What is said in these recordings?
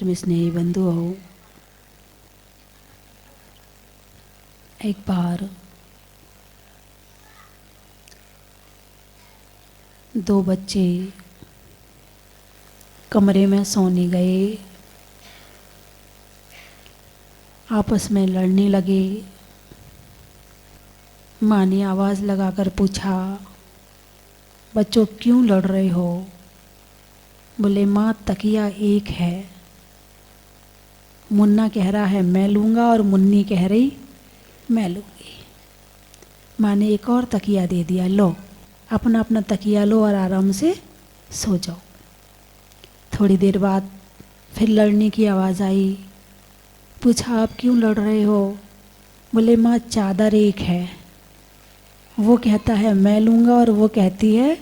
परम स्नेही बंधुओं, एक बार दो बच्चे कमरे में सोने गए, आपस में लड़ने लगे। माँ ने आवाज़ लगाकर पूछा, बच्चों क्यों लड़ रहे हो? बोले माँ तकिया एक है। मुन्ना कह रहा है मैं लूँगा और मुन्नी कह रही मैं लूँगी। माँ ने एक और तकिया दे दिया, लो अपना अपना तकिया लो और आराम से सो जाओ। थोड़ी देर बाद फिर लड़ने की आवाज़ आई। पूछा आप क्यों लड़ रहे हो? बोले माँ चादर एक है, वो कहता है मैं लूँगा और वो कहती है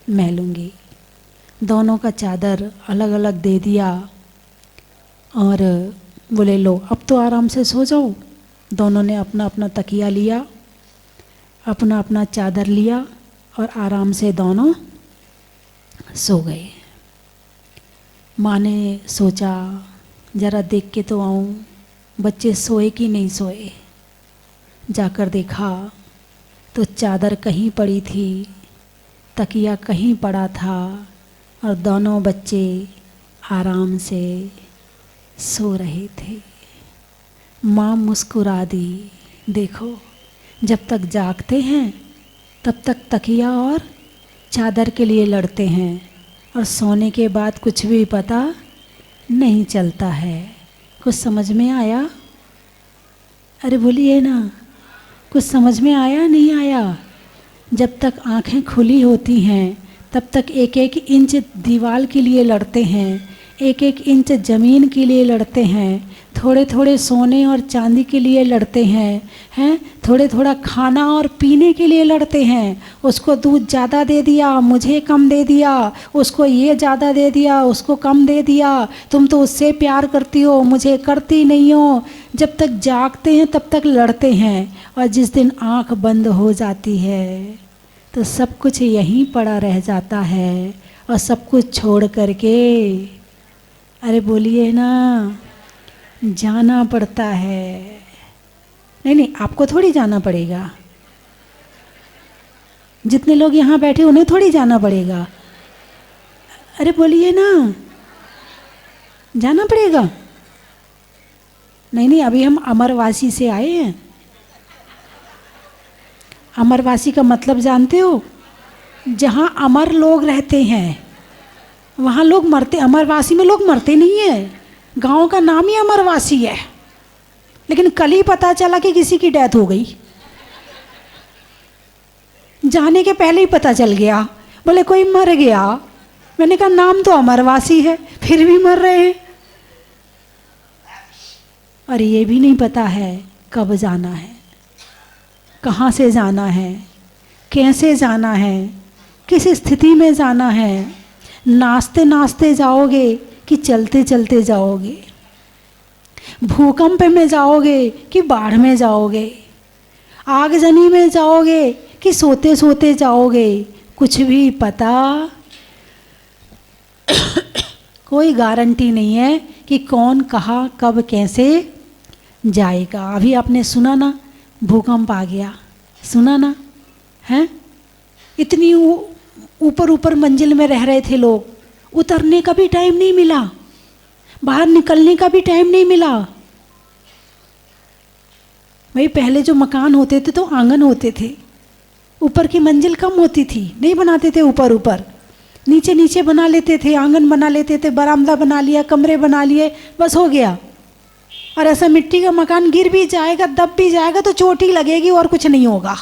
मैं लूँगी। दोनों का चादर अलग अलग दे दिया और बोले लो अब तो आराम से सो जाओ। दोनों ने अपना अपना तकिया लिया, अपना अपना चादर लिया और आराम से दोनों सो गए। माँ ने सोचा ज़रा देख के तो आऊँ बच्चे सोए कि नहीं सोए। जाकर देखा तो चादर कहीं पड़ी थी, तकिया कहीं पड़ा था और दोनों बच्चे आराम से सो रहे थे। माँ मुस्कुरा दी। देखो जब तक जागते हैं तब तक तकिया और चादर के लिए लड़ते हैं और सोने के बाद कुछ भी पता नहीं चलता है। कुछ समझ में आया? अरे बोलिए ना, कुछ समझ में आया नहीं आया? जब तक आँखें खुली होती हैं तब तक एक एक इंच दीवार के लिए लड़ते हैं, एक एक इंच ज़मीन के लिए लड़ते हैं, थोड़े थोड़े सोने और चांदी के लिए लड़ते हैं थोड़े थोड़ा खाना और पीने के लिए लड़ते हैं। उसको दूध ज़्यादा दे दिया, मुझे कम दे दिया, उसको ये ज़्यादा दे दिया, उसको कम दे दिया, तुम तो उससे प्यार करती हो मुझे करती नहीं हो। जब तक जागते हैं तब तक लड़ते हैं और जिस दिन आँख बंद हो जाती है तो सब कुछ यहीं पड़ा रह जाता है और सब कुछ छोड़ करके, अरे बोलिए ना, जाना पड़ता है। नहीं आपको थोड़ी जाना पड़ेगा, जितने लोग यहाँ बैठे उन्हें थोड़ी जाना पड़ेगा। अरे बोलिए ना, जाना पड़ेगा। नहीं अभी हम अमरवासी से आए हैं। अमरवासी का मतलब जानते हो? जहाँ अमर लोग रहते हैं वहाँ लोग मरते। अमरवासी में लोग मरते नहीं है, गांव का नाम ही अमरवासी है। लेकिन कल ही पता चला कि किसी की डेथ हो गई, जाने के पहले ही पता चल गया। बोले कोई मर गया। मैंने कहा नाम तो अमरवासी है फिर भी मर रहे हैं। और ये भी नहीं पता है कब जाना है, कहाँ से जाना है, कैसे जाना है, किस स्थिति में जाना है। नाचते नाचते जाओगे कि चलते चलते जाओगे? भूकंप में जाओगे कि बाढ़ में जाओगे? आगजनी में जाओगे कि सोते सोते जाओगे? कुछ भी पता कोई गारंटी नहीं है कि कौन कहाँ कब कैसे जाएगा। अभी आपने सुना ना, भूकंप आ गया, सुना ना? हैं इतनी ऊपर ऊपर मंजिल में रह रहे थे लोग, उतरने का भी टाइम नहीं मिला, बाहर निकलने का भी टाइम नहीं मिला। भाई पहले जो मकान होते थे तो आंगन होते थे, ऊपर की मंजिल कम होती थी, नहीं बनाते थे ऊपर ऊपर, नीचे नीचे बना लेते थे, आंगन बना लेते थे, बरामदा बना लिया, कमरे बना लिए, बस हो गया। और ऐसा मिट्टी का मकान गिर भी जाएगा, दब भी जाएगा तो चोट ही लगेगी और कुछ नहीं होगा।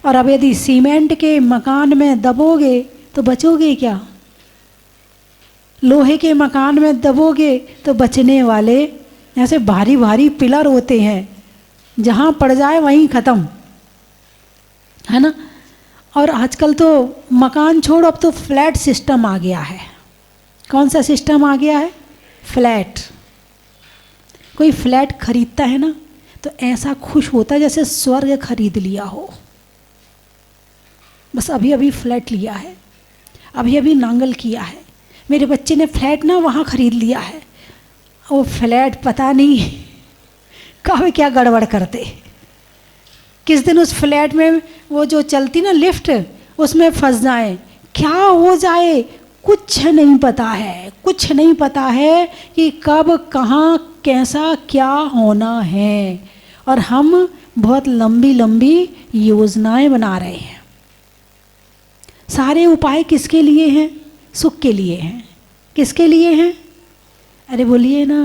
और अब यदि सीमेंट के मकान में दबोगे तो बचोगे क्या? लोहे के मकान में दबोगे तो बचने वाले ऐसे भारी भारी पिलर होते हैं, जहाँ पड़ जाए वहीं ख़त्म, है ना? और आजकल तो मकान छोड़, अब तो फ्लैट सिस्टम आ गया है। कौन सा सिस्टम आ गया है? फ्लैट। कोई फ्लैट खरीदता है ना तो ऐसा खुश होता है जैसे स्वर्ग खरीद लिया हो। बस अभी अभी फ्लैट लिया है, अभी अभी नांगल किया है, मेरे बच्चे ने फ्लैट ना वहाँ ख़रीद लिया है, वो फ्लैट पता नहीं कहाँ क्या गड़बड़ करते, किस दिन उस फ्लैट में वो जो चलती ना लिफ्ट उसमें फंस जाए, क्या हो जाए कुछ नहीं पता है, कुछ नहीं पता है कि कब कहाँ कैसा क्या होना है। और हम बहुत लंबी लंबी योजनाएं बना रहे हैं। सारे उपाय किसके लिए हैं? सुख के लिए हैं। किसके लिए हैं? अरे बोलिए ना।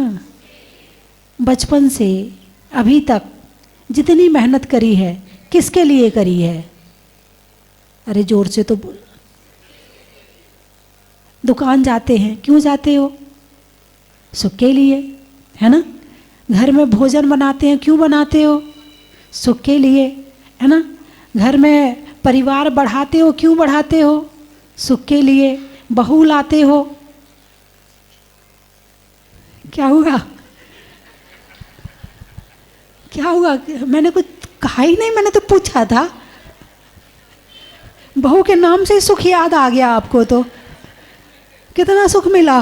बचपन से अभी तक जितनी मेहनत करी है किसके लिए करी है? अरे जोर से तो बोल। दुकान जाते हैं, क्यों जाते हो? सुख के लिए, है ना। घर में भोजन बनाते हैं, क्यों बनाते हो? सुख के लिए, है ना। घर में परिवार बढ़ाते हो, क्यों बढ़ाते हो? सुख के लिए। बहू लाते हो, क्या हुआ? क्या हुआ? मैंने कुछ कहा ही नहीं, मैंने तो पूछा था। बहू के नाम से सुख याद आ गया आपको तो। कितना सुख मिला,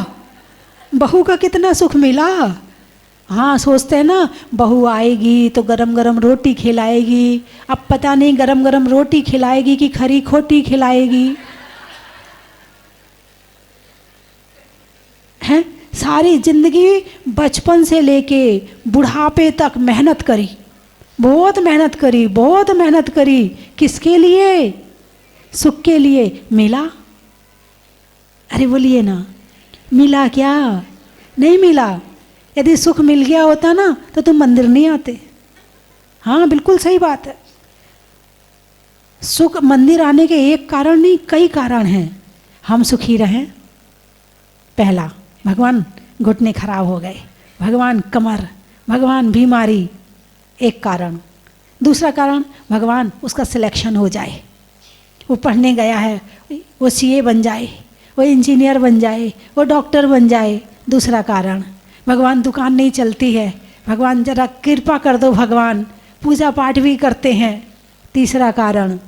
बहू का कितना सुख मिला। हाँ, सोचते हैं ना बहू आएगी तो गरम गरम रोटी खिलाएगी। अब पता नहीं गरम गरम रोटी खिलाएगी कि खरी खोटी खिलाएगी, हैं। सारी जिंदगी बचपन से लेके बुढ़ापे तक मेहनत करी, बहुत मेहनत करी, बहुत मेहनत करी। किसके लिए? सुख के लिए। मिला? अरे बोलिए ना, मिला क्या? नहीं मिला। यदि सुख मिल गया होता ना तो तुम मंदिर नहीं आते। हाँ, बिल्कुल सही बात है। सुख मंदिर आने के एक कारण नहीं, कई कारण हैं। हम सुखी रहें, पहला। भगवान घुटने खराब हो गए, भगवान कमर, भगवान बीमारी, एक कारण। दूसरा कारण, भगवान उसका सिलेक्शन हो जाए, वो पढ़ने गया है, वो सीए बन जाए, वो इंजीनियर बन जाए, वो डॉक्टर बन जाए। दूसरा कारण, भगवान दुकान नहीं चलती है, भगवान जरा कृपा कर दो, भगवान पूजा पाठ भी करते हैं। तीसरा कारण,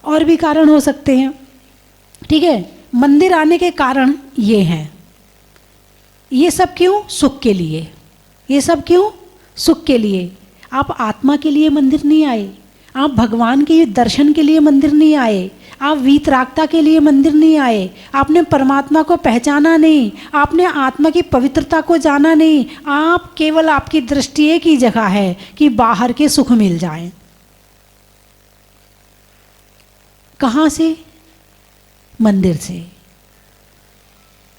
और भी कारण हो सकते हैं, ठीक है। मंदिर आने के कारण ये हैं। ये सब क्यों? सुख के लिए। ये सब क्यों? सुख के लिए। आप आत्मा के लिए मंदिर नहीं आए, आप भगवान के दर्शन के लिए मंदिर नहीं आए, आप वीतरागता के लिए मंदिर नहीं आए, आपने परमात्मा को पहचाना नहीं, आपने आत्मा की पवित्रता को जाना नहीं। आप केवल, आपकी दृष्टि एक ही जगह है कि बाहर के सुख मिल जाएं। कहाँ से? मंदिर से।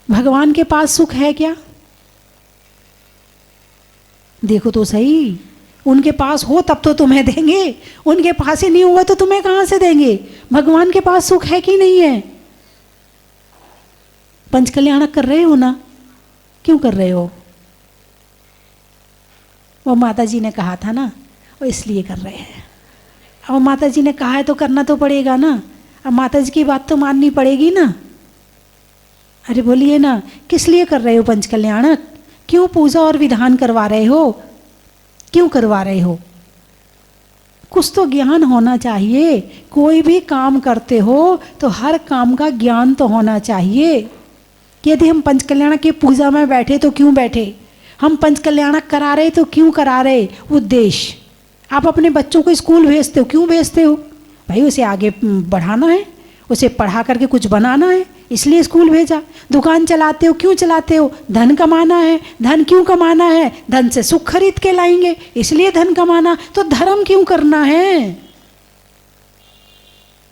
भगवान के पास सुख है क्या? देखो तो सही। उनके पास हो तब तो तुम्हें देंगे, उनके पास ही नहीं होगा तो तुम्हें कहाँ से देंगे? भगवान के पास सुख है कि नहीं है? पंचकल्याणक कर रहे हो ना? क्यों कर रहे हो? वो माता जी ने कहा था ना, वो इसलिए कर रहे हैं। अब माता जी ने कहा है तो करना तो पड़ेगा ना। अब माता जी की बात तो माननी पड़ेगी ना। अरे बोलिए ना, किस लिए कर रहे हो पंचकल्याणक? क्यों पूजा और विधान करवा रहे हो? क्यों करवा रहे हो? कुछ तो ज्ञान होना चाहिए। कोई भी काम करते हो तो हर काम का ज्ञान तो होना चाहिए। यदि हम पंचकल्याणक की पूजा में बैठे तो क्यों बैठे? हम पंचकल्याणक करा रहे तो क्यों करा रहे? उद्देश्य। आप अपने बच्चों को स्कूल भेजते हो, क्यों भेजते हो? भाई उसे आगे बढ़ाना है, उसे पढ़ा करके कुछ बनाना है, इसलिए स्कूल भेजा। दुकान चलाते हो, क्यों चलाते हो? धन कमाना है। धन क्यों कमाना है? धन से सुख खरीद के लाएंगे, इसलिए धन कमाना। तो धर्म क्यों करना है?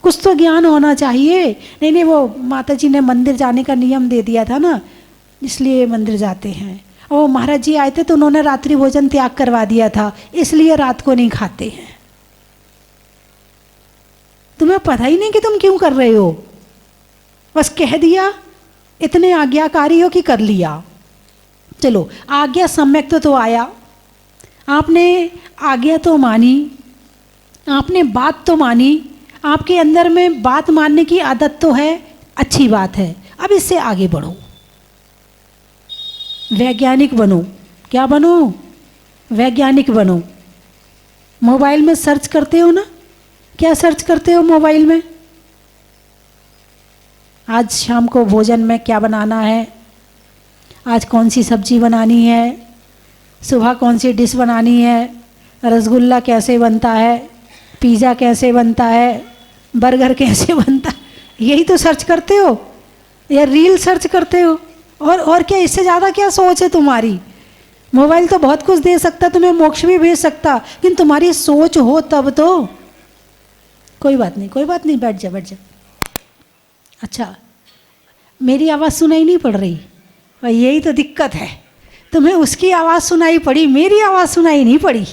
कुछ तो ज्ञान होना चाहिए। नहीं, वो माता जी ने मंदिर जाने का नियम दे दिया था ना, इसलिए मंदिर जाते हैं। और महाराज जी आए थे तो उन्होंने रात्रि भोजन त्याग करवा दिया था, इसलिए रात को नहीं खाते हैं। तुम्हें पता ही नहीं कि तुम क्यों कर रहे हो, बस कह दिया, इतने आज्ञाकारी हो कि कर लिया। चलो, आज्ञा सम्यक तो आया, आपने आज्ञा तो मानी, आपने बात तो मानी, आपके अंदर में बात मानने की आदत तो है, अच्छी बात है। अब इससे आगे बढ़ो, वैज्ञानिक बनो। क्या बनो? वैज्ञानिक बनो। मोबाइल में सर्च करते हो ना, क्या सर्च करते हो मोबाइल में? आज शाम को भोजन में क्या बनाना है, आज कौन सी सब्जी बनानी है, सुबह कौन सी डिश बनानी है, रसगुल्ला कैसे बनता है, पिज़्ज़ा कैसे बनता है, बर्गर कैसे बनता है, यही तो सर्च करते हो या रील सर्च करते हो। और क्या, इससे ज़्यादा क्या सोच है तुम्हारी। मोबाइल तो बहुत कुछ दे सकता, तुम्हें मोक्ष भी भेज सकता, लेकिन तुम्हारी सोच हो तब तो। कोई बात नहीं, कोई बात नहीं, बैठ जा बैठ जा। अच्छा, मेरी आवाज़ सुनाई नहीं पड़ रही, और यही तो दिक्कत है, तुम्हें उसकी आवाज़ सुनाई पड़ी, मेरी आवाज़ सुनाई नहीं पड़ी।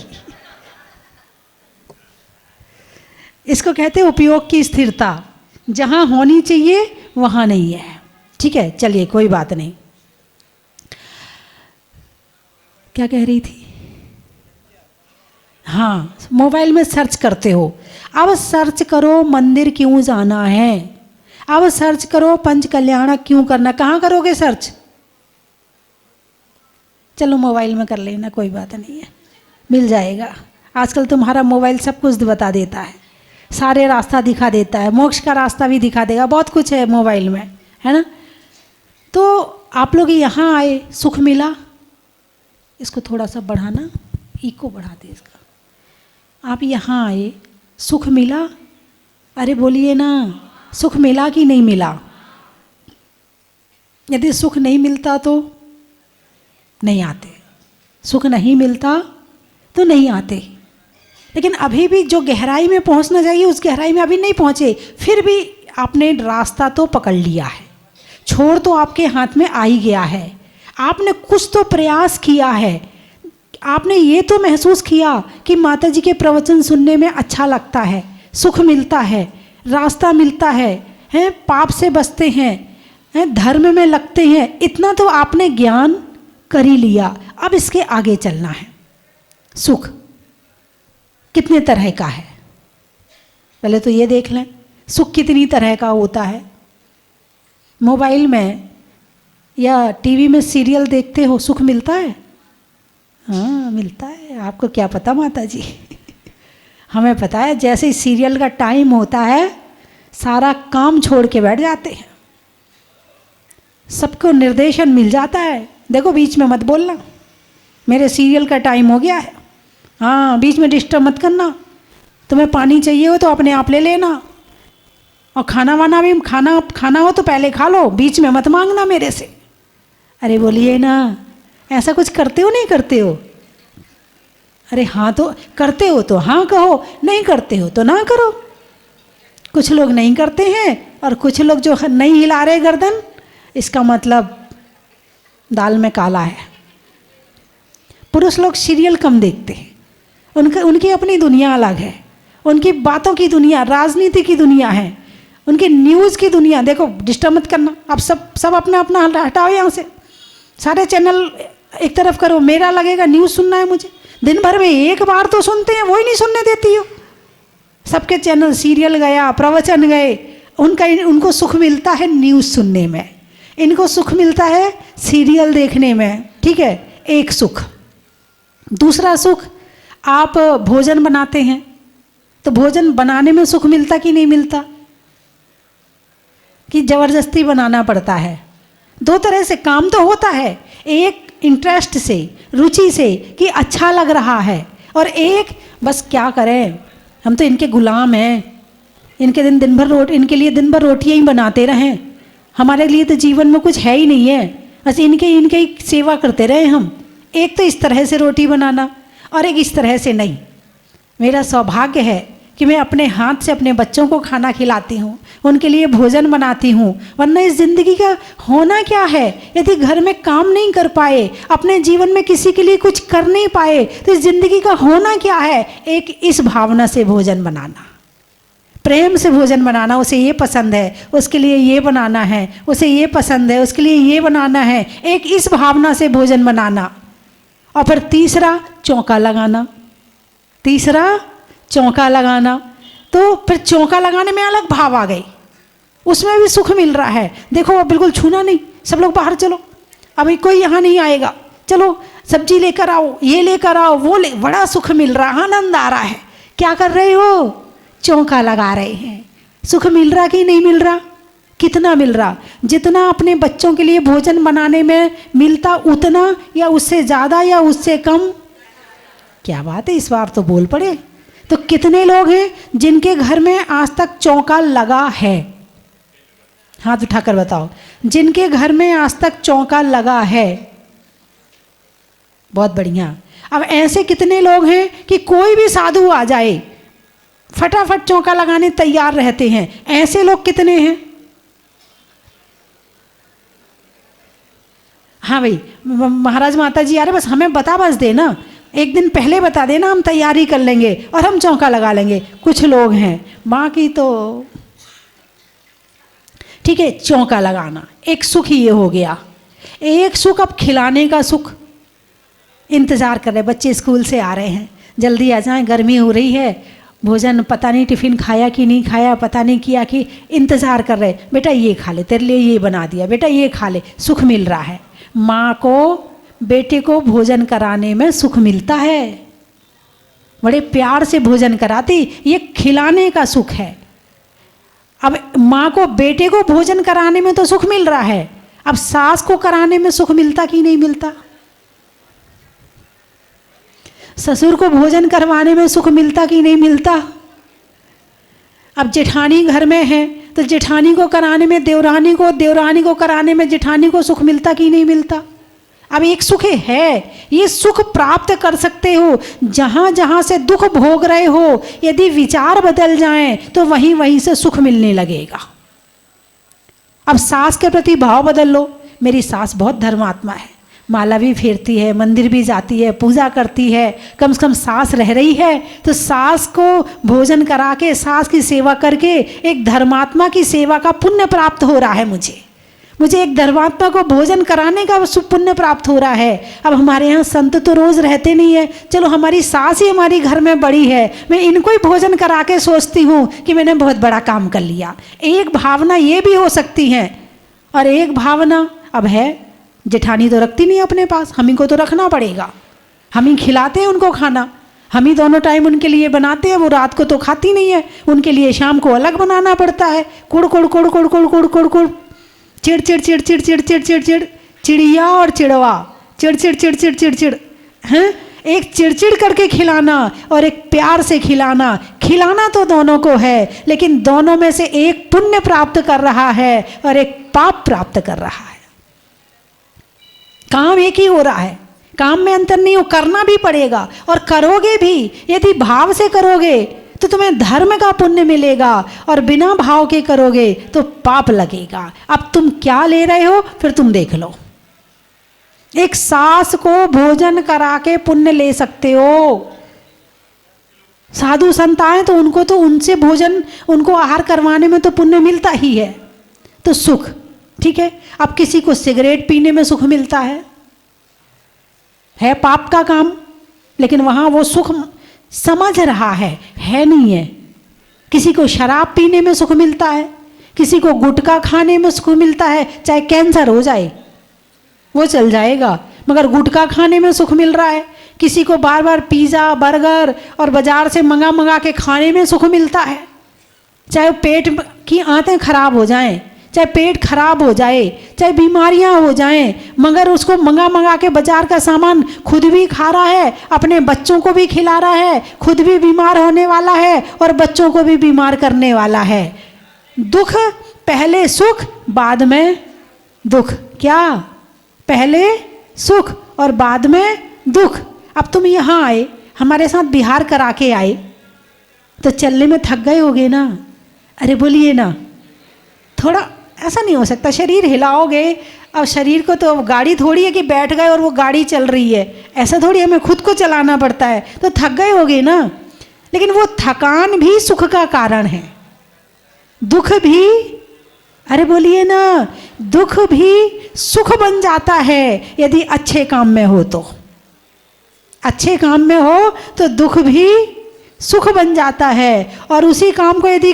इसको कहते हैं उपयोग की स्थिरता, जहाँ होनी चाहिए वहाँ नहीं है। ठीक है, चलिए कोई बात नहीं। क्या कह रही थी? हाँ, मोबाइल में सर्च करते हो। अब सर्च करो मंदिर क्यों जाना है, अब सर्च करो पंच कल्याण क्यों करना। कहाँ करोगे सर्च? चलो मोबाइल में कर लेना, कोई बात नहीं है, मिल जाएगा। आजकल तुम्हारा मोबाइल सब कुछ बता देता है, सारे रास्ता दिखा देता है, मोक्ष का रास्ता भी दिखा देगा, बहुत कुछ है मोबाइल में, है ना। तो आप लोग यहाँ आए, सुख मिला। इसको थोड़ा सा बढ़ाना, इको बढ़ा दे इसका। आप यहाँ आए, सुख मिला। अरे बोलिए ना, सुख मिला कि नहीं मिला? यदि सुख नहीं मिलता तो नहीं आते, सुख नहीं मिलता तो नहीं आते। लेकिन अभी भी जो गहराई में पहुंचना चाहिए उस गहराई में अभी नहीं पहुंचे, फिर भी आपने रास्ता तो पकड़ लिया है, छोड़ तो आपके हाथ में आ ही गया है। आपने कुछ तो प्रयास किया है, आपने ये तो महसूस किया कि माता जी के प्रवचन सुनने में अच्छा लगता है, सुख मिलता है, रास्ता मिलता है, पाप से बचते हैं, धर्म में लगते हैं। इतना तो आपने ज्ञान कर ही लिया, अब इसके आगे चलना है। सुख कितने तरह का है, पहले तो ये देख लें, सुख कितनी तरह का होता है। मोबाइल में या टीवी में सीरियल देखते हो, सुख मिलता है? हाँ मिलता है। आपको क्या पता माता जी, हमें पता है। जैसे ही सीरियल का टाइम होता है सारा काम छोड़ के बैठ जाते हैं, सबको निर्देशन मिल जाता है, देखो बीच में मत बोलना, मेरे सीरियल का टाइम हो गया है, हाँ बीच में डिस्टर्ब मत करना, तुम्हें पानी चाहिए हो तो अपने आप ले लेना, और खाना वाना भी खाना हो तो पहले खा लो, बीच में मत मांगना मेरे से। अरे बोलिए ना, ऐसा कुछ करते हो नहीं करते हो? अरे हाँ तो करते हो तो हाँ कहो, नहीं करते हो तो ना करो। कुछ लोग नहीं करते हैं और कुछ लोग जो नहीं हिला रहे गर्दन, इसका मतलब दाल में काला है। पुरुष लोग सीरियल कम देखते हैं, उनकी अपनी दुनिया अलग है, उनकी बातों की दुनिया, राजनीति की दुनिया है, उनकी न्यूज़ की दुनिया। देखो डिस्टर्ब मत करना, अब सब अपना अपना हटाओ यहाँ से, सारे चैनल एक तरफ करो, मेरा लगेगा न्यूज़ सुनना है मुझे, दिन भर में एक बार तो सुनते हैं, वो ही नहीं सुनने देती हो। सबके चैनल, सीरियल गया, प्रवचन गए, उनको सुख मिलता है न्यूज़ सुनने में, इनको सुख मिलता है सीरियल देखने में। ठीक है, एक सुख। दूसरा सुख, आप भोजन बनाते हैं तो भोजन बनाने में सुख मिलता कि नहीं मिलता? कि ज़बरदस्ती बनाना पड़ता है। दो तरह से काम तो होता है, एक इंटरेस्ट से, रुचि से कि अच्छा लग रहा है, और एक बस क्या करें, हम तो इनके गुलाम हैं, इनके इनके लिए दिन भर रोटियां ही बनाते रहें, हमारे लिए तो जीवन में कुछ है ही नहीं है, बस इनके ही सेवा करते रहे हम। एक तो इस तरह से रोटी बनाना और एक इस तरह से नहीं। मेरा सौभाग्य है कि मैं अपने हाथ से अपने बच्चों को खाना खिलाती हूँ, उनके लिए भोजन बनाती हूँ। वरना इस ज़िंदगी का होना क्या है, यदि घर में काम नहीं कर पाए, अपने जीवन में किसी के लिए कुछ कर नहीं पाए, तो इस ज़िंदगी का होना क्या है? एक इस भावना से भोजन बनाना, प्रेम से भोजन बनाना, उसे ये पसंद है उसके लिए ये बनाना है, उसे ये पसंद है उसके लिए ये बनाना है, एक इस भावना से भोजन बनाना। और फिर तीसरा चौका लगाना, चौका लगाना। तो फिर चौका लगाने में अलग भाव आ गई, उसमें भी सुख मिल रहा है। देखो अब बिल्कुल छूना नहीं, सब लोग बाहर चलो, अभी कोई यहाँ नहीं आएगा, चलो सब्जी लेकर आओ, ये लेकर आओ, वो बड़ा सुख मिल रहा है, आनंद आ रहा है। क्या कर रहे हो? चौका लगा रहे हैं। सुख मिल रहा कि नहीं मिल रहा? कितना मिल रहा? जितना अपने बच्चों के लिए भोजन बनाने में मिलता उतना, या उससे ज़्यादा, या उससे कम? क्या बात है, इस बार तो बोल पड़े। तो कितने लोग हैं जिनके घर में आज तक चौका लगा है? हाथ उठाकर बताओ, जिनके घर में आज तक चौका लगा है। बहुत बढ़िया। अब ऐसे कितने लोग हैं कि कोई भी साधु आ जाए फटाफट चौका लगाने तैयार रहते हैं? ऐसे लोग कितने हैं? हाँ भाई, महाराज माता जी आ रहे, बस हमें बस देना, एक दिन पहले बता देना, हम तैयारी कर लेंगे और हम चौका लगा लेंगे। कुछ लोग हैं, बाकी तो ठीक है। चौका लगाना एक सुख ये हो गया। एक सुख अब खिलाने का सुख। इंतज़ार कर रहे, बच्चे स्कूल से आ रहे हैं, जल्दी आ जाएं, गर्मी हो रही है, भोजन पता नहीं टिफ़िन खाया कि नहीं खाया, पता नहीं किया कि, इंतज़ार कर रहे, बेटा ये खा ले, तेरे लिए ये बना दिया, बेटा ये खा ले। सुख मिल रहा है। माँ को बेटे को भोजन कराने में सुख मिलता है, बड़े प्यार से भोजन कराती, ये खिलाने का सुख है। अब माँ को बेटे को भोजन कराने में तो सुख मिल रहा है, अब सास को कराने में सुख मिलता कि नहीं मिलता? ससुर को भोजन करवाने में सुख मिलता कि नहीं मिलता? अब जेठानी घर में है तो जेठानी को कराने में देवरानी को, देवरानी को कराने में जेठानी को सुख मिलता कि नहीं मिलता? अब एक सुख है, ये सुख प्राप्त कर सकते हो जहाँ जहाँ से दुख भोग रहे हो। यदि विचार बदल जाएं तो वहीं वहीं से सुख मिलने लगेगा। अब सास के प्रति भाव बदल लो। मेरी सास बहुत धर्मात्मा है, माला भी फेरती है, मंदिर भी जाती है, पूजा करती है, कम से कम सास रह रही है तो सास को भोजन करा के, सास की सेवा करके एक धर्मात्मा की सेवा का पुण्य प्राप्त हो रहा है। मुझे एक धर्मात्मा को भोजन कराने का पुण्य प्राप्त हो रहा है। अब हमारे यहाँ संत तो रोज़ रहते नहीं है, चलो हमारी सास ही हमारी घर में बड़ी है, मैं इनको ही भोजन करा के सोचती हूँ कि मैंने बहुत बड़ा काम कर लिया। एक भावना ये भी हो सकती है। और एक भावना अब है, जेठानी तो रखती नहीं अपने पास, हम ही को तो रखना पड़ेगा, हम ही खिलाते हैं उनको खाना, हम ही दोनों टाइम उनके लिए बनाते हैं, वो रात को तो खाती नहीं है, उनके लिए शाम को अलग बनाना पड़ता है। कुड़ कुड़ कुड़ कुड़ कुड़ कुड़ कुड़ कुड़, चिड़ चिड़ चिड़ चिड़ चिड़ चिड़ चिड़ चिड़, चिड़िया और चिड़वा, चिड़ चिड़ चिड़ चिड़ चिड़ चिड़, हैं? एक चिड़चिड़ करके खिलाना और एक प्यार से खिलाना। खिलाना तो दोनों को है, लेकिन दोनों में से एक पुण्य प्राप्त कर रहा है और एक पाप प्राप्त कर रहा है। काम एक ही हो रहा है, काम में अंतर नहीं हो, करना भी पड़ेगा और करोगे भी। यदि भाव से करोगे तो तुम्हें धर्म का पुण्य मिलेगा और बिना भाव के करोगे तो पाप लगेगा। अब तुम क्या ले रहे हो फिर तुम देख लो। एक सास को भोजन करा के पुण्य ले सकते हो। साधु संत आए तो उनसे भोजन, उनको आहार करवाने में तो पुण्य मिलता ही है, तो सुख ठीक है। अब किसी को सिगरेट पीने में सुख मिलता है पाप का काम, लेकिन वहां वो सुख समझ रहा है नहीं है। किसी को शराब पीने में सुख मिलता है, किसी को गुटखा खाने में सुख मिलता है, चाहे कैंसर हो जाए वो चल जाएगा, मगर गुटखा खाने में सुख मिल रहा है। किसी को बार बार पिज़्ज़ा बर्गर और बाजार से मंगा के खाने में सुख मिलता है, चाहे पेट की आंतें खराब हो जाएं, चाहे पेट खराब हो जाए, चाहे बीमारियां हो जाएं, मगर उसको मंगा के बाजार का सामान खुद भी खा रहा है, अपने बच्चों को भी खिला रहा है, खुद भी बीमार होने वाला है और बच्चों को भी बीमार करने वाला है। दुख पहले सुख बाद में दुख। क्या? पहले सुख और बाद में दुख। अब तुम यहाँ आए, हमारे साथ बिहार करा के आए, तो चलने में थक गए होगे ना? अरे बोलिए ना, थोड़ा ऐसा नहीं हो सकता, शरीर हिलाओगे। अब शरीर को तो गाड़ी थोड़ी है कि बैठ गए और वो गाड़ी चल रही है, ऐसा थोड़ी, हमें खुद को चलाना पड़ता है, तो थक गए होगे ना। लेकिन वो थकान भी सुख का कारण है, दुख भी, अरे बोलिए ना, दुख भी सुख बन जाता है यदि अच्छे काम में हो तो। अच्छे काम में हो तो दुख भी सुख बन जाता है, और उसी काम को यदि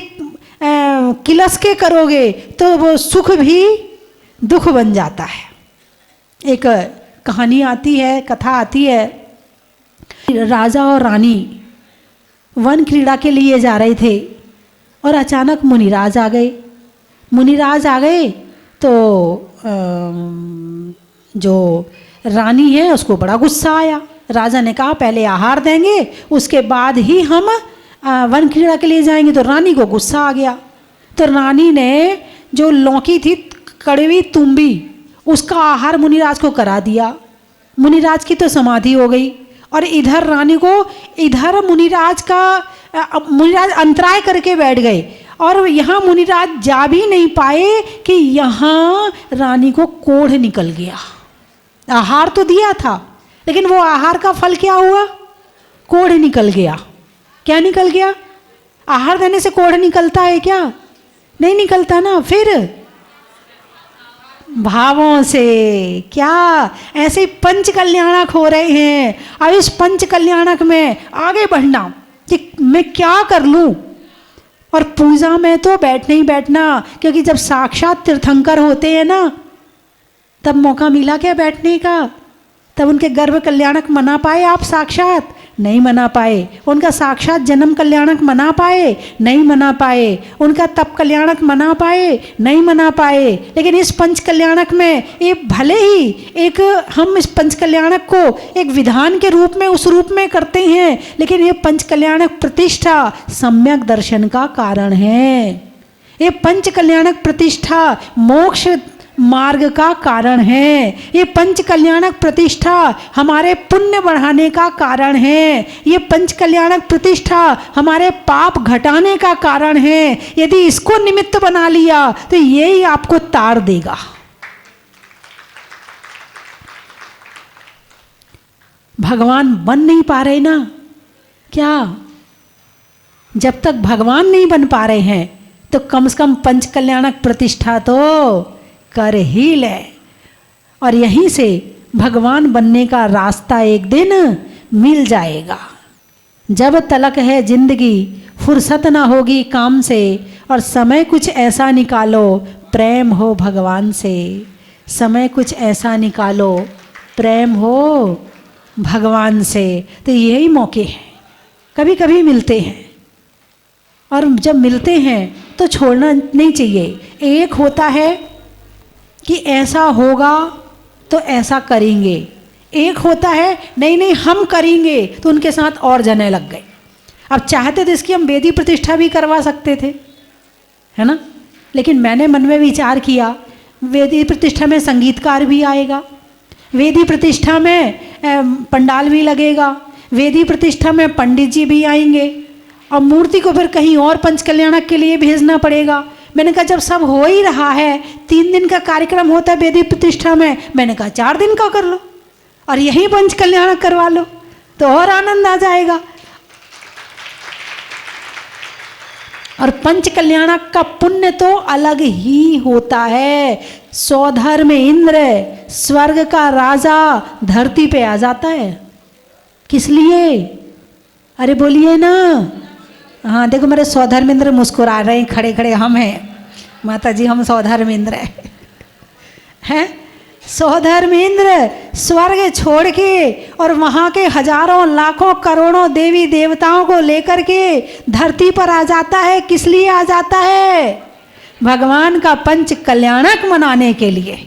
किलस के करोगे तो वो सुख भी दुख बन जाता है। एक कहानी आती है, कथा आती है, राजा और रानी वन क्रीड़ा के लिए जा रहे थे और अचानक मुनिराज आ गए। मुनिराज आ गए तो जो रानी है उसको बड़ा गुस्सा आया। राजा ने कहा पहले आहार देंगे उसके बाद ही हम वन क्रीड़ा के लिए जाएंगे। तो रानी को गुस्सा आ गया। तो रानी ने जो लौकी थी कड़वी तुम्बी उसका आहार मुनिराज को करा दिया। मुनिराज की तो समाधि हो गई और इधर रानी को, इधर मुनिराज अंतराय करके बैठ गए और यहाँ मुनिराज जा भी नहीं पाए कि यहाँ रानी को कोढ़ निकल गया। आहार तो दिया था लेकिन वो आहार का फल क्या हुआ? कोढ़ निकल गया। क्या निकल गया? आहार देने से कोढ़ निकलता है क्या? नहीं निकलता ना। फिर भावों से। क्या ऐसे पंच कल्याणक हो रहे हैं। अब इस पंच कल्याणक में आगे बढ़ना कि मैं क्या कर लूं। और पूजा में तो बैठना ही बैठना, क्योंकि जब साक्षात तीर्थंकर होते हैं ना तब मौका मिला क्या बैठने का। तब उनके गर्भ कल्याणक मना पाए आप? साक्षात नहीं मना पाए। उनका साक्षात जन्म कल्याणक मना पाए? नहीं मना पाए। उनका तप कल्याणक मना पाए? नहीं मना पाए। लेकिन इस पंच कल्याणक में ये भले ही एक हम इस पंच कल्याणक को एक विधान के रूप में उस रूप में करते हैं, लेकिन ये पंच कल्याणक प्रतिष्ठा सम्यक दर्शन का कारण है। ये पंच कल्याणक प्रतिष्ठा मोक्ष मार्ग का कारण है। ये पंच कल्याणक प्रतिष्ठा हमारे पुण्य बढ़ाने का कारण है। ये पंच कल्याणक प्रतिष्ठा हमारे पाप घटाने का कारण है। यदि इसको निमित्त बना लिया तो यही आपको तार देगा। भगवान बन नहीं पा रहे ना क्या? जब तक भगवान नहीं बन पा रहे हैं तो कम से कम पंच कल्याणक प्रतिष्ठा तो कर ही ले। और यहीं से भगवान बनने का रास्ता एक दिन मिल जाएगा। जब तलक है जिंदगी फुर्सत ना होगी काम से, और समय कुछ ऐसा निकालो प्रेम हो भगवान से। समय कुछ ऐसा निकालो प्रेम हो भगवान से। तो यही मौके हैं, कभी कभी मिलते हैं और जब मिलते हैं तो छोड़ना नहीं चाहिए। एक होता है कि ऐसा होगा तो ऐसा करेंगे, एक होता है नहीं नहीं हम करेंगे, तो उनके साथ और जने लग गए। अब चाहते तो इसकी हम वेदी प्रतिष्ठा भी करवा सकते थे, है ना। लेकिन मैंने मन में विचार किया वेदी प्रतिष्ठा में संगीतकार भी आएगा, वेदी प्रतिष्ठा में पंडाल भी लगेगा, वेदी प्रतिष्ठा में पंडित जी भी आएंगे, और मूर्ति को फिर कहीं और पंच कल्याणक के लिए भेजना पड़ेगा। मैंने कहा जब सब हो ही रहा है, 3 दिन का कार्यक्रम होता है वेदी प्रतिष्ठा में, मैंने कहा 4 दिन का कर लो और यही पंच कल्याणक करवा लो तो और आनंद आ जाएगा। और पंच कल्याणक का पुण्य तो अलग ही होता है। स्वधर्म इंद्र स्वर्ग का राजा धरती पे आ जाता है। किस लिए? अरे बोलिए ना। हाँ देखो मेरे स्वधर्मेंद्र मुस्कुरा रहे हैं, खड़े खड़े हम हैं माता जी, हम स्वधर्मेंद्र हैं। स्वधर्मेंद्र स्वर्ग छोड़ के और वहाँ के हजारों लाखों करोड़ों देवी देवताओं को लेकर के धरती पर आ जाता है। किस लिए आ जाता है? भगवान का पंच कल्याणक मनाने के लिए।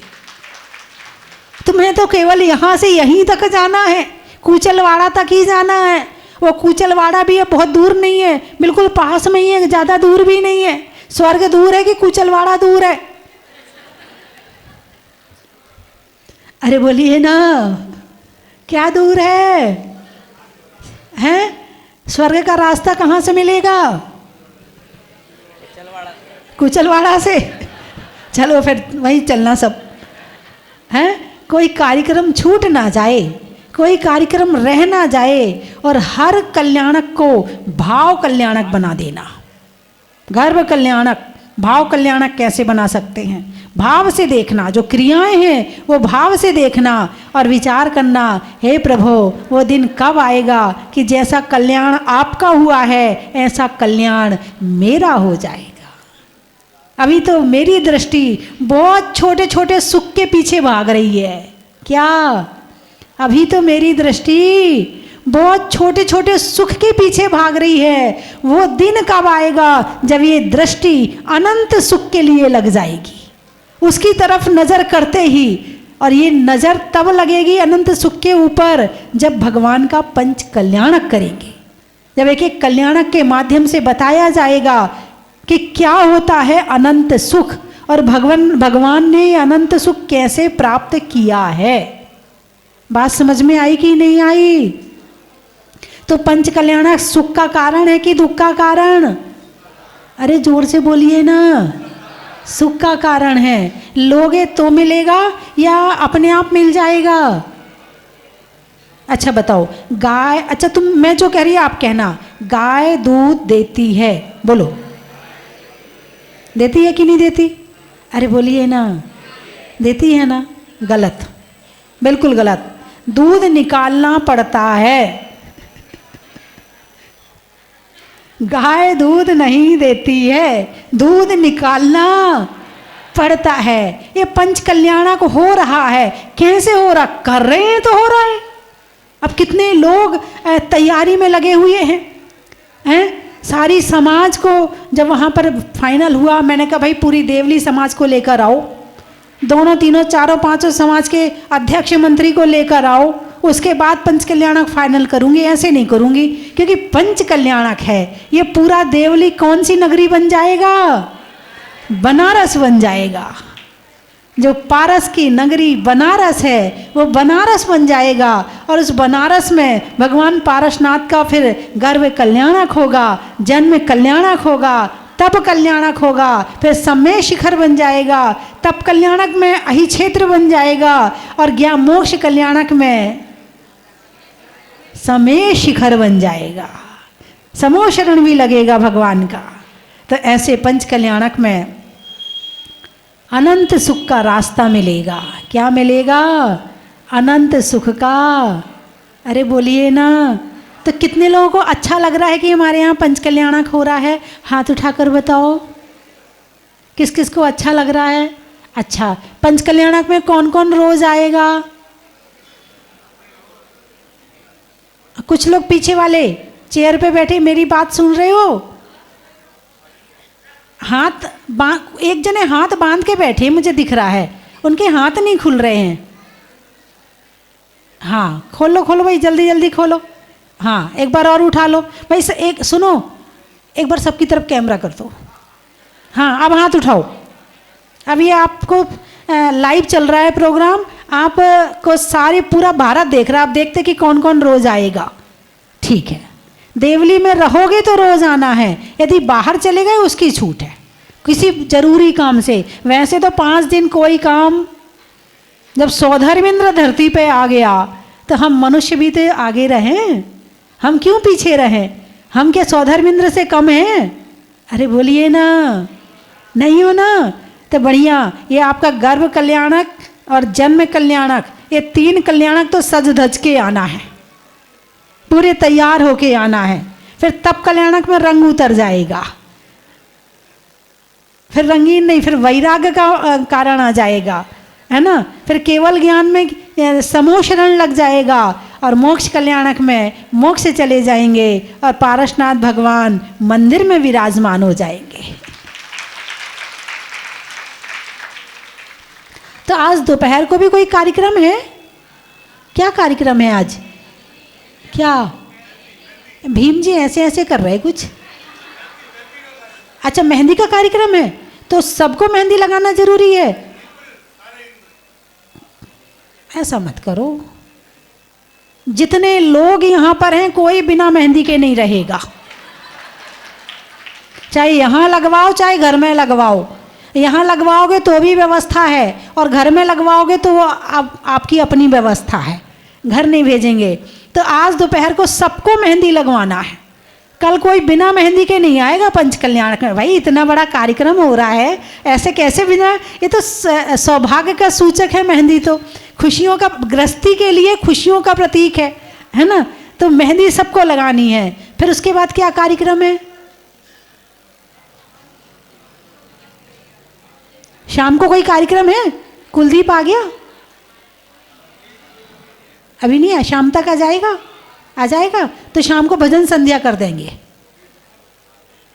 तुम्हें तो केवल यहाँ से यहीं तक जाना है, कूचलवाड़ा तक ही जाना है। वो कूचलवाड़ा भी है, बहुत दूर नहीं है, बिल्कुल पास में ही है, ज़्यादा दूर भी नहीं है। स्वर्ग दूर है कि कूचलवाड़ा दूर है? अरे बोलिए ना, क्या दूर है? हैं? स्वर्ग का रास्ता कहाँ से मिलेगा? कूचलवाड़ा से। चलो फिर वहीं चलना सब, हैं? कोई कार्यक्रम छूट ना जाए, कोई कार्यक्रम रह ना जाए, और हर कल्याणक को भाव कल्याणक बना देना। गर्भ कल्याणक, भाव कल्याणक कैसे बना सकते हैं? भाव से देखना, जो क्रियाएं हैं वो भाव से देखना और विचार करना, हे प्रभु वो दिन कब आएगा कि जैसा कल्याण आपका हुआ है ऐसा कल्याण मेरा हो जाएगा। अभी तो मेरी दृष्टि बहुत छोटे छोटे सुख के पीछे भाग रही है। क्या? अभी तो मेरी दृष्टि बहुत छोटे छोटे सुख के पीछे भाग रही है। वो दिन कब आएगा जब ये दृष्टि अनंत सुख के लिए लग जाएगी, उसकी तरफ नजर करते ही। और ये नजर तब लगेगी अनंत सुख के ऊपर जब भगवान का पंच कल्याणक करेंगे, जब एक एक कल्याणक के माध्यम से बताया जाएगा कि क्या होता है अनंत सुख और भगवान ने ये अनंत सुख कैसे प्राप्त किया है। बात समझ में आई कि नहीं आई? तो पंच कल्याणक सुख का कारण है कि दुख का कारण? अरे जोर से बोलिए ना। सुख का कारण है। लोगे तो मिलेगा या अपने आप मिल जाएगा? अच्छा बताओ, गाय, अच्छा तुम, मैं जो कह रही है आप कहना, गाय दूध देती है, बोलो देती है कि नहीं देती? अरे बोलिए ना, देती है ना? गलत, बिल्कुल गलत। दूध निकालना पड़ता है। गाय दूध नहीं देती है, दूध निकालना पड़ता है। ये पंच कल्याणक हो रहा है। कैसे हो रहा? कर रहे हैं तो हो रहा है। अब कितने लोग तैयारी में लगे हुए हैं। सारी समाज को जब वहाँ पर फाइनल हुआ, मैंने कहा भाई पूरी देवली समाज को लेकर आओ, दोनों तीनों चारों पांचों समाज के अध्यक्ष मंत्री को लेकर आओ, उसके बाद पंच कल्याणक फाइनल करूंगी। ऐसे नहीं करूंगी, क्योंकि पंच कल्याणक है। ये पूरा देवली कौन सी नगरी बन जाएगा? बनारस बन जाएगा। जो पारस की नगरी बनारस है, वो बनारस बन जाएगा। और उस बनारस में भगवान पारसनाथ का फिर गर्भ कल्याणक होगा, जन्म कल्याणक होगा, तप कल्याणक होगा, फिर समय शिखर बन जाएगा, तप कल्याणक में अहि क्षेत्र बन जाएगा, और ज्ञान मोक्ष कल्याणक में समय शिखर बन जाएगा। समोशरण भी लगेगा भगवान का। तो ऐसे पंच कल्याणक में अनंत सुख का रास्ता मिलेगा। क्या मिलेगा? अनंत सुख का। अरे बोलिए ना। तो कितने लोगों को अच्छा लग रहा है कि हमारे यहाँ पंच कल्याणक हो रहा है? हाथ उठाकर बताओ, किस किस को अच्छा लग रहा है? अच्छा, पंच कल्याणक में कौन कौन रोज आएगा? कुछ लोग पीछे वाले चेयर पे बैठे मेरी बात सुन रहे हो? हाथ एक जने हाथ बांध के बैठे, मुझे दिख रहा है, उनके हाथ नहीं खुल रहे हैं। हाँ खोलो खोलो भाई, जल्दी जल्दी खोलो। हाँ एक बार और उठा लो भाई। एक सुनो, एक बार सबकी तरफ कैमरा कर दो। हाँ अब हाथ उठाओ। अब ये आपको लाइव चल रहा है प्रोग्राम, आपको सारे पूरा भारत देख रहा है। आप देखते कि कौन कौन रोज आएगा। ठीक है, देवली में रहोगे तो रोज आना है, यदि बाहर चले गए उसकी छूट है, किसी जरूरी काम से। वैसे तो 5 दिन कोई काम, जब सौधर्मेंद्र धरती पे आ गया तो हम मनुष्य भी तो आगे रहें, हम क्यों पीछे रहें? हम क्या सौधर्मेंद्र से कम हैं? अरे बोलिए ना, नहीं हो ना? तो बढ़िया, ये आपका गर्भ कल्याणक और जन्म कल्याणक, ये 3 कल्याणक तो सज धज के आना है, पूरे तैयार होके आना है। फिर तप कल्याणक में रंग उतर जाएगा, फिर रंगीन नहीं, फिर वैराग्य का कारण आ जाएगा, है ना? फिर केवल ज्ञान में समोशरण लग जाएगा, और मोक्ष कल्याणक में मोक्ष चले जाएंगे, और पारसनाथ भगवान मंदिर में विराजमान हो जाएंगे। तो आज दोपहर को भी कोई कार्यक्रम है? क्या कार्यक्रम है आज? क्या भीम जी ऐसे ऐसे कर रहे कुछ? अच्छा मेहंदी का कार्यक्रम है, तो सबको मेहंदी लगाना जरूरी है? ऐसा मत करो। जितने लोग यहाँ पर हैं कोई बिना मेहंदी के नहीं रहेगा। चाहे यहाँ लगवाओ चाहे घर में लगवाओ। यहाँ लगवाओगे तो भी व्यवस्था है, और घर में लगवाओगे तो वो आपकी अपनी व्यवस्था है, घर नहीं भेजेंगे। तो आज दोपहर को सबको मेहंदी लगवाना है। कल कोई बिना मेहंदी के नहीं आएगा पंच कल्याण में। भाई इतना बड़ा कार्यक्रम हो रहा है, ऐसे कैसे बिना? ये तो सौभाग्य का सूचक है मेहंदी, तो खुशियों का, गृहस्थी के लिए खुशियों का प्रतीक है ना? तो मेहंदी सबको लगानी है। फिर उसके बाद क्या कार्यक्रम है? शाम को कोई कार्यक्रम है? कुलदीप आ गया? अभी नहीं है, शाम तक आ जाएगा। आ जाएगा तो शाम को भजन संध्या कर देंगे,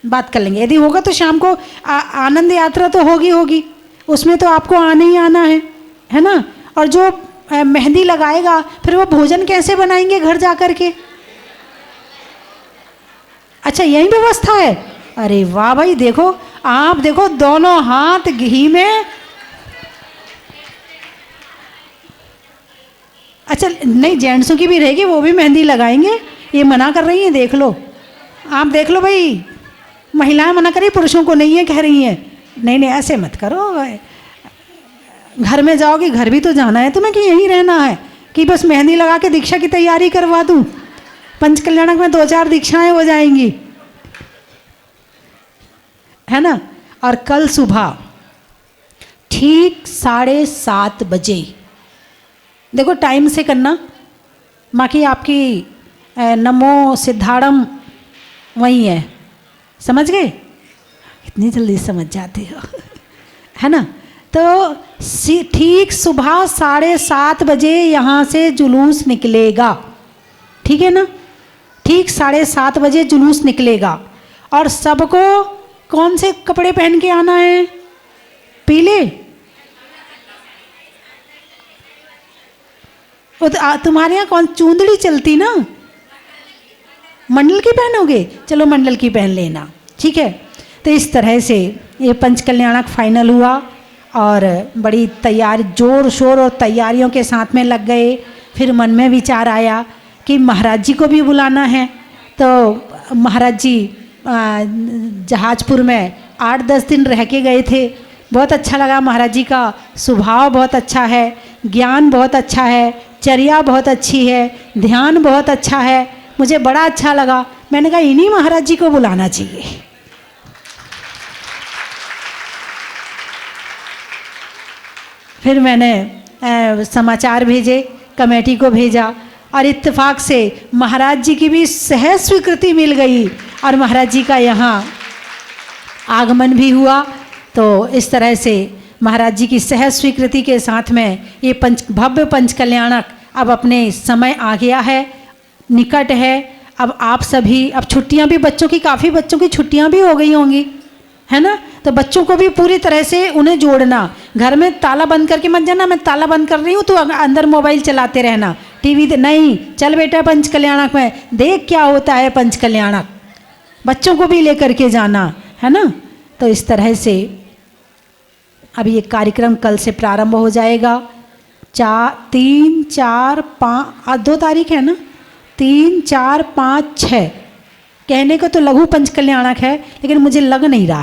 बात कर लेंगे। यदि होगा तो शाम को आनंद यात्रा तो होगी, उसमें तो आपको आना ही आना है ना। और जो मेहंदी लगाएगा फिर वो भोजन कैसे बनाएंगे घर जा कर के? अच्छा यही व्यवस्था है। अरे वाह भाई, देखो आप देखो दोनों हाथ घी में। अच्छा नहीं, जेंट्सों की भी रहेगी, वो भी मेहंदी लगाएंगे। ये मना कर रही हैं, देख लो, आप देख लो भाई, महिलाएं मना करी, पुरुषों को नहीं है कह रही हैं। नहीं ऐसे मत करो, घर में जाओगे, घर भी तो जाना है तुम्हें कि यहीं रहना है कि बस मेहंदी लगा के दीक्षा की तैयारी करवा दूं? पंच कल्याणक में 2-4 दीक्षाएं हो जाएंगी, है ना। और कल सुबह ठीक 7:30 बजे, देखो टाइम से करना, बाकी आपकी नमो सिद्धाड़म वही है, समझ गए? इतनी जल्दी समझ जाते हो है ना। तो ठीक सुबह 7:30 बजे यहाँ से जुलूस निकलेगा, ठीक है ना। ठीक 7:30 बजे जुलूस निकलेगा और सबको कौन से कपड़े पहन के आना है? पीले। तुम्हारे यहाँ कौन चूंदड़ी चलती ना, मंडल की पहनोगे? चलो मंडल की पहन लेना, ठीक है। तो इस तरह से ये पंच कल्याणक फाइनल हुआ और बड़ी तैयारी, जोर शोर और तैयारियों के साथ में लग गए। फिर मन में विचार आया कि महाराज जी को भी बुलाना है। तो महाराज जी जहाजपुर में 8-10 दिन रह के गए थे। बहुत अच्छा लगा, महाराज जी का स्वभाव बहुत अच्छा है, ज्ञान बहुत अच्छा है, चर्या बहुत अच्छी है, ध्यान बहुत अच्छा है, मुझे बड़ा अच्छा लगा। मैंने कहा इन्हीं महाराज जी को बुलाना चाहिए। फिर मैंने समाचार भेजे, कमेटी को भेजा और इत्तेफाक से महाराज जी की भी सहज स्वीकृति मिल गई और महाराज जी का यहाँ आगमन भी हुआ। तो इस तरह से महाराज जी की सहज स्वीकृति के साथ में ये भव्य पंच कल्याणक अब अपने समय आ गया है, निकट है। अब आप सभी, अब छुट्टियां भी बच्चों की, काफ़ी बच्चों की छुट्टियां भी हो गई होंगी, है ना। तो बच्चों को भी पूरी तरह से उन्हें जोड़ना, घर में ताला बंद करके मत जाना, मैं ताला बंद कर रही हूँ तो अंदर मोबाइल चलाते रहना, टीवी नहीं, चल बेटा पंच कल्याणक में देख क्या होता है पंच कल्याणक, बच्चों को भी लेकर के जाना, है ना। तो इस तरह से अभी ये कार्यक्रम कल से प्रारंभ हो जाएगा। 3, 4, 5, 2 तारीख है ना, 3, 4, 5, 6 कहने को तो लघु पंच कल्याणक है, लेकिन मुझे लग नहीं रहा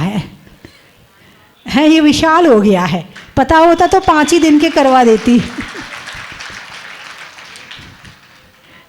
है ये विशाल हो गया है। पता होता तो 5 ही दिन के करवा देती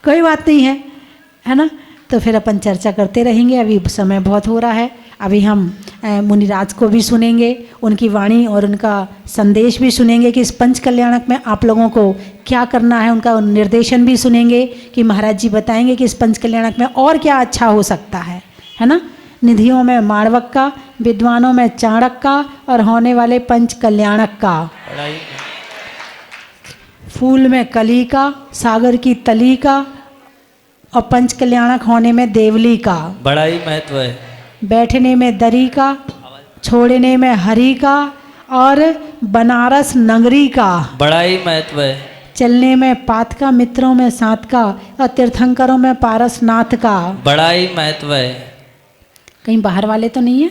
कोई बात नहीं है ना। तो फिर अपन चर्चा करते रहेंगे। अभी समय बहुत हो रहा है, अभी हम मुनिराज को भी सुनेंगे, उनकी वाणी और उनका संदेश भी सुनेंगे कि इस पंच कल्याणक में आप लोगों को क्या करना है, उनका निर्देशन भी सुनेंगे कि महाराज जी बताएंगे कि इस पंच कल्याणक में और क्या अच्छा हो सकता है ना। निधियों में माणवक का, विद्वानों में चाणक का और होने वाले पंच कल्याणक का, फूल में कली का, सागर की तली का और पंच कल्याणक होने में देवली का बड़ा ही महत्व है। बैठने में दरी का, छोड़ने में हरी का और बनारस नगरी का बड़ा ही महत्व है। चलने में पात का, मित्रों में सात का और तीर्थंकरों में पारसनाथ का बड़ा ही महत्व है। कहीं बाहर वाले तो नहीं है,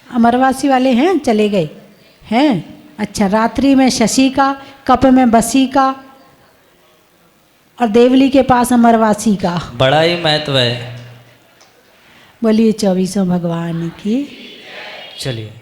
अमरवासी वाले हैं, चले गए हैं। अच्छा, रात्रि में शशि का, कप में बसी का और देवली के पास अमरवासी का बड़ा ही महत्व है। बोलिए 24 भगवान की। चलिए।